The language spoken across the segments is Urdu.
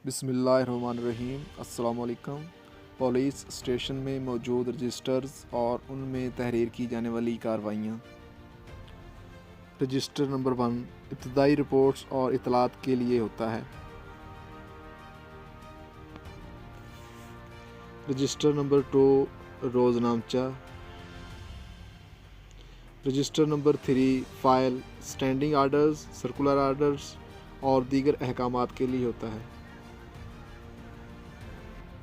بسم اللہ الرحمن الرحیم۔ السلام علیکم۔ پولیس اسٹیشن میں موجود رجسٹرز اور ان میں تحریر کی جانے والی کارروائیاں۔ رجسٹر نمبر 1 ابتدائی رپورٹس اور اطلاعات کے لیے ہوتا ہے۔ رجسٹر نمبر 2 روزنامچہ۔ Register number 3 file, standing orders, circular orders اور دیگر احکامات کے لیے ہوتا ہے۔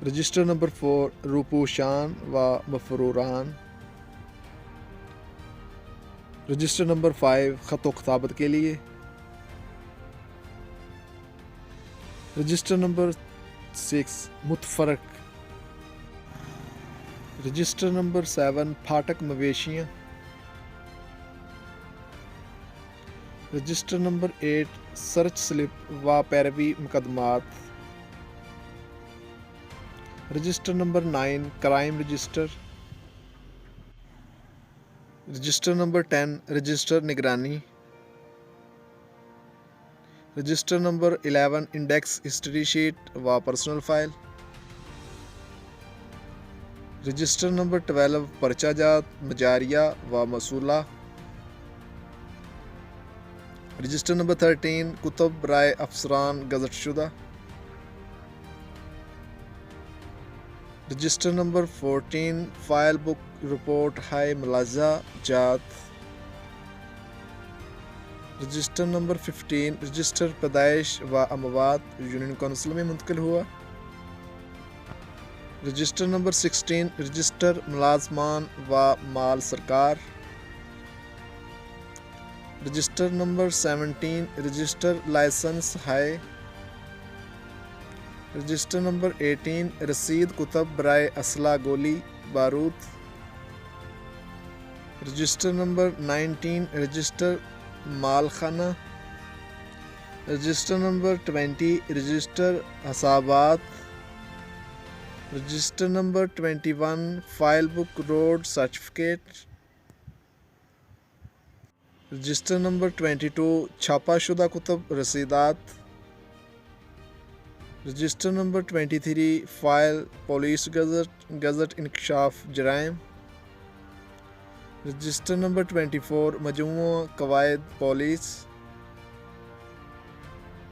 رجسٹر نمبر 4 روپوشان و مفروران۔ رجسٹر نمبر 5 خط و خطابت کے لیے۔ رجسٹر نمبر 6 متفرق۔ رجسٹر نمبر 7 پھاٹک مویشیاں۔ رجسٹر نمبر 8 سرچ سلپ و پیروی مقدمات۔ Register number 9 crime register. Register number 10 register نگرانی۔ Register number 11 index history sheet و پرسنل فائل۔ رجسٹر نمبر 12 پرچہ جات، مجاریہ و موصولہ۔ رجسٹر نمبر 13 کتب برائے افسران گزٹ شدہ۔ رجسٹر نمبر 14 فائل بک رپورٹ ہائے ملاحظہ جات۔ رجسٹر نمبر 15 رجسٹر پیدائش و اموات یونین کونسل میں منتقل ہوا۔ رجسٹر نمبر 16 رجسٹر ملازمان و مال سرکار۔ رجسٹر نمبر 17 رجسٹر لائسنس ہائے۔ رجسٹر نمبر 18 رسید کتب برائے اسلحہ گولی بارود۔ رجسٹر نمبر 19 رجسٹر مال خانہ۔ رجسٹر نمبر 20 رجسٹر حسابات۔ Register number 21 file book road certificate. Register number 22 چھاپا شدہ کتب رسیدات۔ Register number 23 file police gazette انکشاف جرائم۔ رجسٹر نمبر 24 مجموعہ قواعد پولیس۔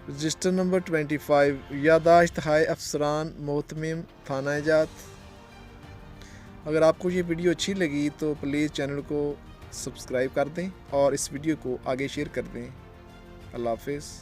رجسٹر نمبر 25 یادداشت ہائے افسران محتمم تھانہ جات۔ اگر آپ کو یہ ویڈیو اچھی لگی تو پلیز چینل کو سبسکرائب کر دیں اور اس ویڈیو کو آگے شیئر کر دیں۔ اللہ حافظ۔